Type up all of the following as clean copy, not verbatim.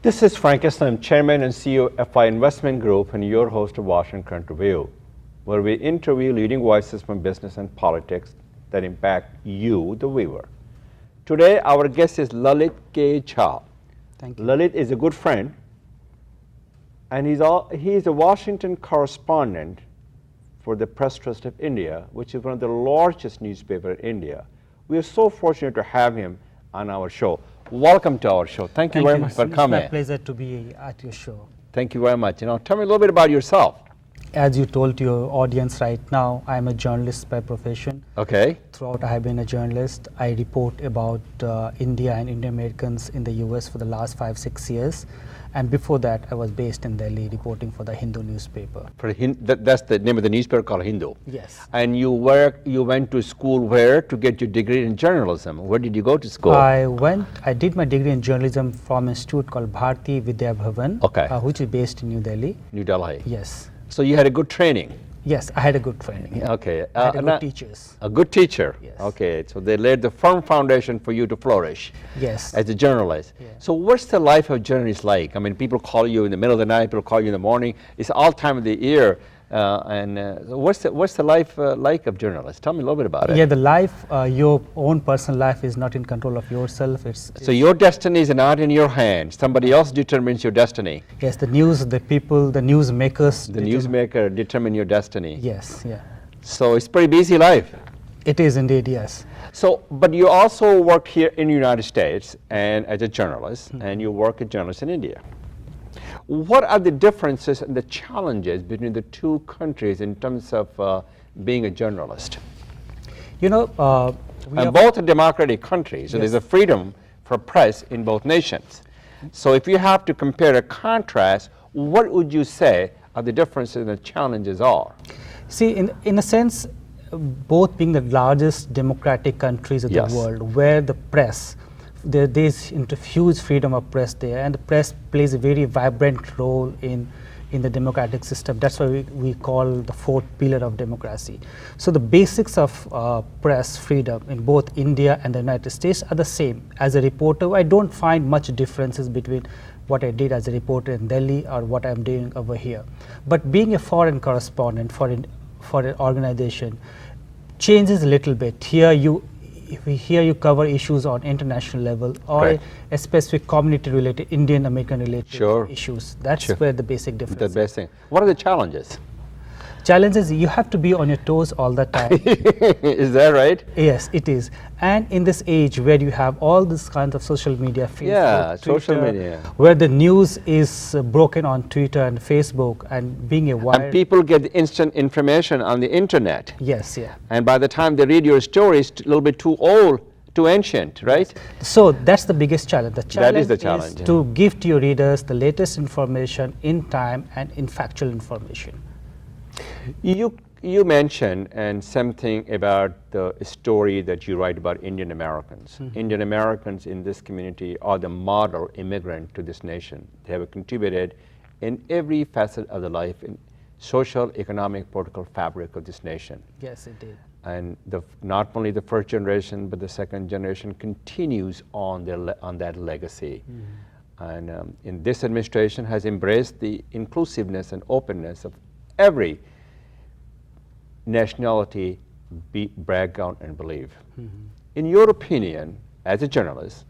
This is Frank Islam, Chairman and CEO of FI Investment Group and your host of Washington Current Review, where we interview leading voices from business and politics that impact you, the viewer. Today, our guest is Lalit K Jha. Thank you. Lalit is a good friend, and he's a Washington correspondent for the Press Trust of India, which is one of the largest newspapers in India. We are so fortunate to have him on our show. Welcome to our show. Thank you very much for coming. It's my pleasure to be at your show. Thank you very much. Tell me a little bit about yourself. As you told your audience right now, I'm a journalist by profession. Okay. Throughout, I have been a journalist. I report about India and Indian Americans in the US for the last 5-6 years. And before that, I was based in Delhi reporting for the Hindu newspaper. That's the name of the newspaper, called Hindu. Yes. And you went to school where to get your degree in journalism? Where did you go to school? I did my degree in journalism from an institute called Bharati Vidya Bhavan, okay. Which is based in New Delhi. New Delhi. Yes. So you had a good training? Yes, I had a good training. Yeah. Okay. I had good teachers. A good teacher? Yes. Okay, so they laid the firm foundation for you to flourish. Yes. As a journalist. Yeah. So what's the life of a journalist like? I mean, people call you in the middle of the night, people call you in the morning. It's all time of the year. What's the life like of journalists? Tell me a little bit about it. Yeah, the life, your own personal life is not in control of yourself. So your destiny is not in your hands. Somebody else determines your destiny. Yes, the news, the people, the newsmakers. The newsmaker determine your destiny. Yes, yeah. So it's a pretty busy life. It is indeed, yes. So, but you also work here in the United States and as a journalist, and you work as a journalist in India. What are the differences and the challenges between the two countries in terms of being a journalist? And both are democratic countries, so yes. there's a freedom for press in both nations. So if you have to compare or contrast, what would you say are the differences and the challenges are? See, in a sense, both being the largest democratic countries of yes. the world, where the press, there's huge freedom of press there, and the press plays a very vibrant role in the democratic system. That's why we call the fourth pillar of democracy. So the basics of press freedom in both India and the United States are the same. As a reporter, I don't find much differences between what I did as a reporter in Delhi or what I'm doing over here. But being a foreign correspondent for an organization changes a little bit. Here you cover issues on international level or a specific community-related, Indian-American related sure. issues. That's sure. where the basic difference is. The best thing. What are the challenges? Challenges, you have to be on your toes all the time. Is that right? Yes, it is. And in this age where you have all this kinds of social media, Facebook, Twitter, social media, where the news is broken on Twitter and Facebook, and being a wire. And people get instant information on the internet. Yes, yeah. And by the time they read your story, it's a little bit too old, too ancient, right? So that's the biggest challenge. The challenge that is the challenge. To give to your readers the latest information in time and in factual information. You mentioned and something about the story that you write about Indian Americans. Mm-hmm. Indian Americans in this community are the model immigrant to this nation. They have contributed in every facet of the life, in social, economic, political fabric of this nation. Yes, it did. And not only the first generation, but the second generation continues on that legacy. Mm-hmm. And in this administration has embraced the inclusiveness and openness of every nationality, background, and belief. Mm-hmm. In your opinion, as a journalist,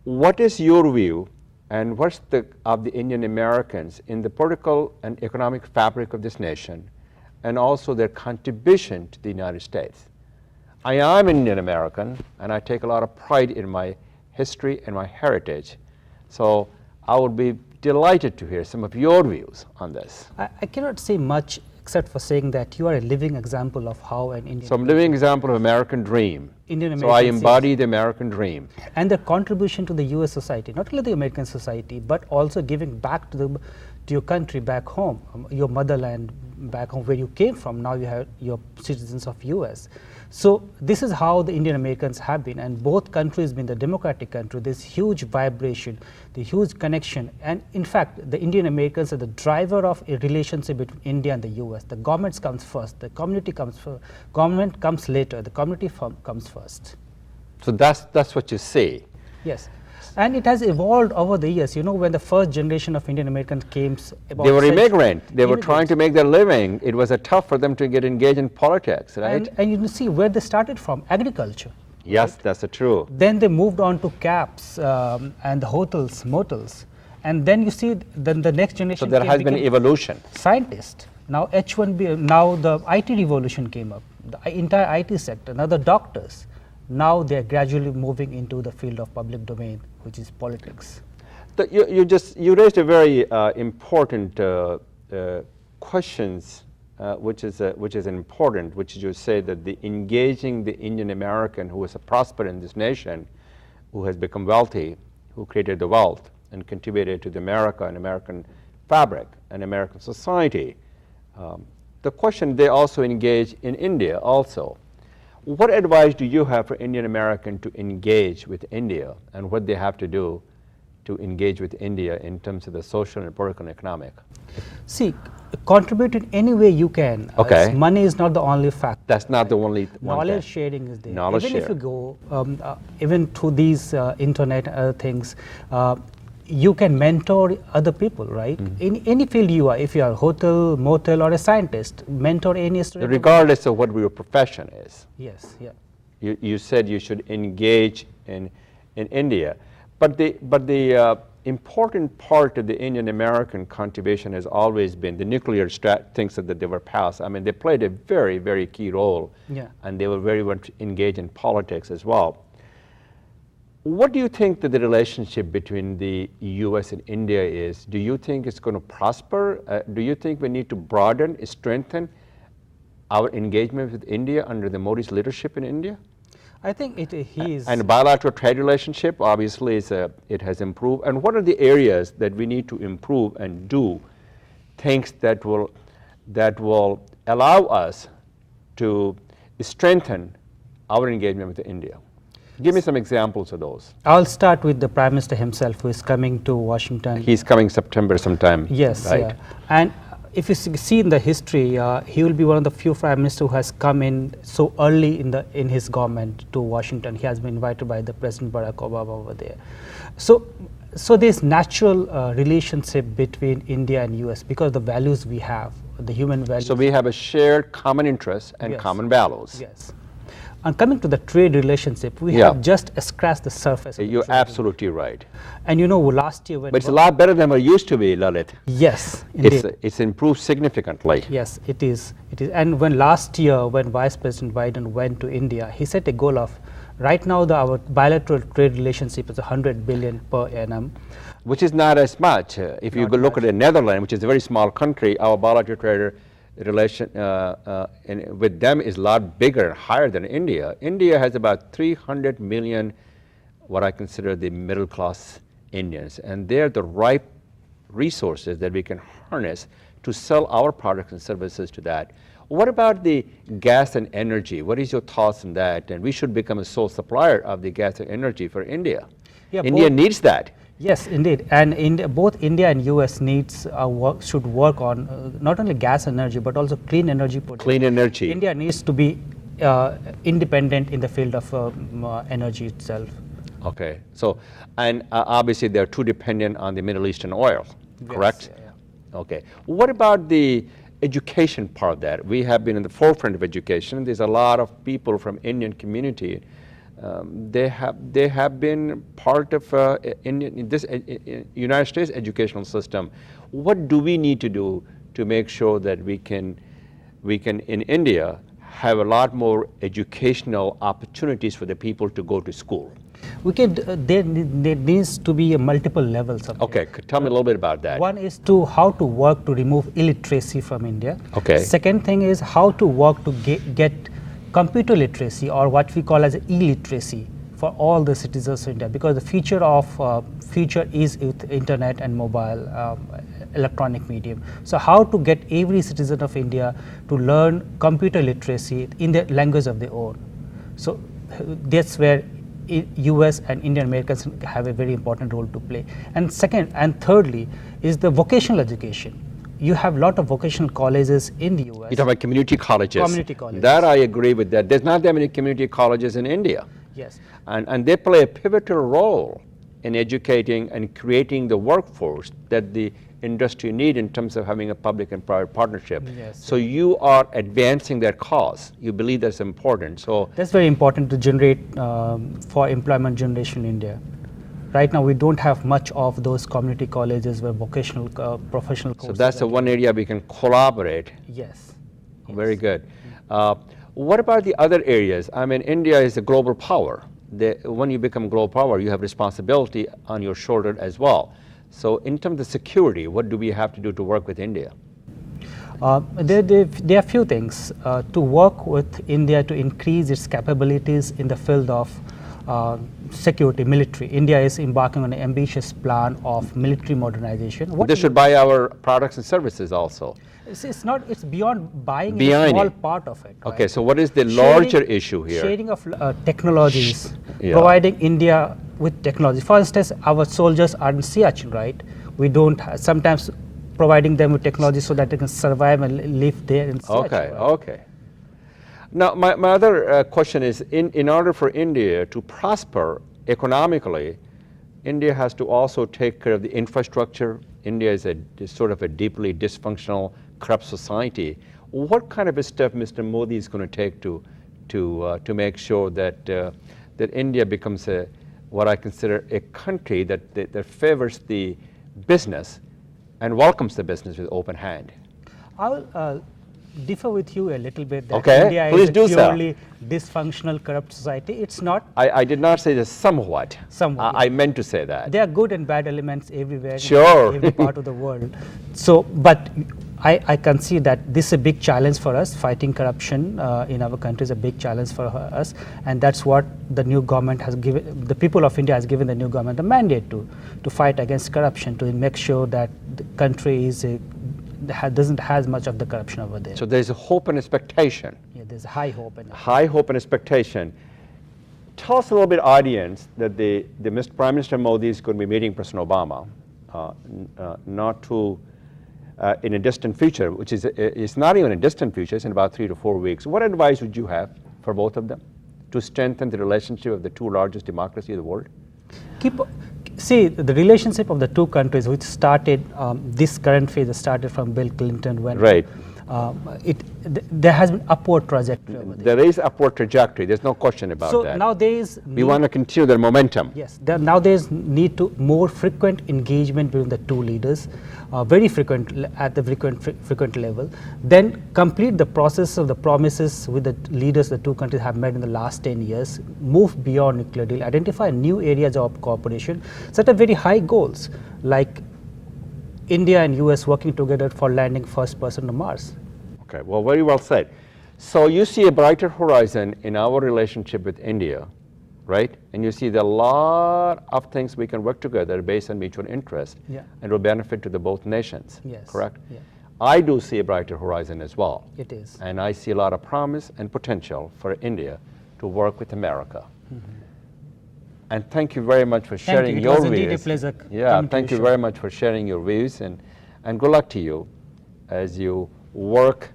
what is your view and what's of the Indian Americans in the political and economic fabric of this nation, and also their contribution to the United States? I am an Indian American, and I take a lot of pride in my history and my heritage. So I would be delighted to hear some of your views on this. I cannot say much except for saying that you are a living example of how an Indian. So I'm a living example of American dream. Indian American. So I embody the American dream. And their contribution to the U.S. society, not only the American society, but also giving back to your country back home, your motherland back home where you came from. Now you have your citizens of U.S. So this is how the Indian Americans have been, and both countries being the democratic country, this huge vibration, the huge connection, and in fact, the Indian Americans are the driver of a relationship between India and the U.S. The government comes first, the community comes first, government comes later, the community comes first. So that's what you say. Yes. And it has evolved over the years. You know, when the first generation of Indian Americans came, about They were century- immigrant. They were trying to make their living. It was tough for them to get engaged in politics, right? And you see where they started from, agriculture. Yes, that's true. Then they moved on to cabs and the hotels, motels. And then you see then the next generation. So there has been evolution. Scientist. Now H1B, now the IT revolution came up, the entire IT sector, now the doctors. Now they are gradually moving into the field of public domain, which is politics. You raised a very important questions, which is important, which you say that the engaging the Indian American who is a prosper in this nation, who has become wealthy, who created the wealth and contributed to the America and American fabric and American society. The question, they also engage in India also. What advice do you have for Indian American to engage with India, and what they have to do to engage with India in terms of the social and political and economic? See, contribute in any way you can. Okay. Money is not the only factor. That's not the only one Knowledge thing. sharing is there. Knowledge Even if share. you go, even through these internet and other things, you can mentor other people, right? In any field you are, if you are a hotel, motel, or a scientist, mentor any student. Regardless of what your profession is. Yes, yeah. You said you should engage in India, but the important part of the Indian American contribution has always been the nuclear things that they were passed. I mean, they played a very, very key role, Yeah. and they were very much engaged in politics as well. What do you think that the relationship between the U.S. and India is? Do you think it's going to prosper? Do you think we need to broaden, strengthen our engagement with India under the Modi's leadership in India? I think he is. And bilateral trade relationship, obviously, it has improved. And what are the areas that we need to improve and do things that will allow us to strengthen our engagement with India? Give me some examples of those. I'll start with the Prime Minister himself, who is coming to Washington. He's coming September sometime. Yes, right? yeah. And if you see in the history, he will be one of the few prime ministers who has come in so early in his government to Washington. He has been invited by the President Barack Obama over there. So there's natural relationship between India and US because the values we have, the human values. So we have a shared common interest and Yes. common values. Yes. And coming to the trade relationship, we Yeah. have just scratched the surface. Of the You're trade. absolutely right. And you know, last year when But it's a lot better than what it used to be, Lalit. yes, indeed. It's improved significantly. Yes, it is. It is. And when last year, when Vice President Biden went to India, he set a goal of, right now our bilateral trade relationship is 100 billion per annum. Which is not as much. If you Not go look much. at the Netherlands, which is a very small country, our bilateral trade relation with them is a lot bigger, higher than India. India has about 300 million, what I consider the middle class Indians, and they're the ripe resources that we can harness to sell our products and services to that. What about the gas and energy? What is your thoughts on that? And we should become a sole supplier of the gas and energy for India. Yeah, India both- needs that. Yes, indeed. And both India and US needs should work on not only gas energy but also clean energy production. Clean energy. India needs to be independent in the field of energy itself. Okay, so, and obviously they're too dependent on the Middle Eastern oil, correct? Yeah, Okay, what about the education part of that? We have been in the forefront of education. There's a lot of people from Indian community. They have been part of in this United States educational system. What do we need to do to make sure that we can in India have a lot more educational opportunities for the people to go to school? We can. There needs to be multiple levels of. Okay, tell me a little bit about that. One is to how to work to remove illiteracy from India. Okay. Second thing is how to work to get computer literacy, or what we call as illiteracy, for all the citizens of India, because the future is with internet and mobile electronic medium. So how to get every citizen of India to learn computer literacy in the language of their own. So that's where US and Indian Americans have a very important role to play. And second and thirdly is the vocational education. You have a lot of vocational colleges in the US. You talk about community colleges. Community colleges. That I agree with that. There's not that many community colleges in India. Yes. And they play a pivotal role in educating and creating the workforce that the industry need in terms of having a public and private partnership. Yes. So you are advancing that cause. You believe that's important. So That's very important to generate for employment generation in India. Right now, we don't have much of those community colleges where vocational professional so courses. that's the one area we can collaborate. Yes. Very good. What about the other areas? I mean, India is a global power. When you become a global power, you have responsibility on your shoulder as well. So in terms of security, what do we have to do to work with India? There are few things to work with India to increase its capabilities in the field of security, military. India is embarking on an ambitious plan of military modernization. They should buy our products and services also. It's not. It's beyond buying Behind a small it. part of it. Okay, right? so what is the larger issue here? Sharing of technologies, Yeah. providing India with technology. For instance, our soldiers are in Siachen, right? We don't sometimes providing them with technology so that they can survive and live there in Siachen. Okay, right? okay. Now, my other question is, in order for India to prosper economically, India has to also take care of the infrastructure. India is sort of a deeply dysfunctional, corrupt society. What kind of a step Mr. Modi is going to take to make sure that that India becomes what I consider a country that favors the business and welcomes the business with open hand? I will differ with you a little bit that Okay, India please is a do so. purely dysfunctional, corrupt society. It's not. I did not say this somewhat. Somewhat, I meant to say that. There are good and bad elements everywhere, Sure. in every part of the world. So, but I can see that this is a big challenge for us. Fighting corruption in our country is a big challenge for us, and that's what the new government has given. The people of India has given the new government the mandate to fight against corruption, to make sure that the country is doesn't have much of the corruption over there. So there's a hope and expectation. Yeah, there's a high hope in it. High hope and expectation. Tell us a little bit, audience, that the Mr. Prime Minister Modi is going to be meeting President Obama, not too in a distant future, which is it's not even a distant future. It's in about 3 to 4 weeks. What advice would you have for both of them to strengthen the relationship of the two largest democracies of the world? See, the relationship of the two countries, which started, this current phase started from Bill Clinton when Right. There has been upward trajectory over there. There is upward trajectory. There's no question about So that. now there is We want to continue the momentum. Yes, now there is need to more frequent engagement between the two leaders, very frequent at the frequent level. Then complete the process of the promises with the leaders the two countries have made in the last 10 years. Move beyond nuclear deal. Identify new areas of cooperation. Set up very high goals like India and US working together for landing first person on Mars. Okay, well, very well said. So you see a brighter horizon in our relationship with India, right? And you see there are a lot of things we can work together based on mutual interest, Yeah. and will benefit to the both nations. Yes. Correct? Yeah. I do see a brighter horizon as well. It is. And I see a lot of promise and potential for India to work with America. And thank you very much for sharing It your was views. indeed a pleasure Yeah, coming to thank your you show. very much for sharing your views, and good luck to you as you work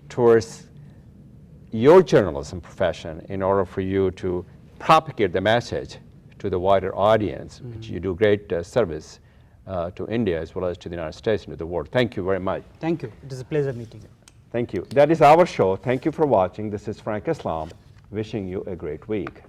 towards your journalism profession in order for you to propagate the message to the wider audience, which you do great service to India as well as to the United States and to the world. Thank you very much. Thank you. It is a pleasure meeting you. Thank you. That is our show. Thank you for watching. This is Frank Islam wishing you a great week.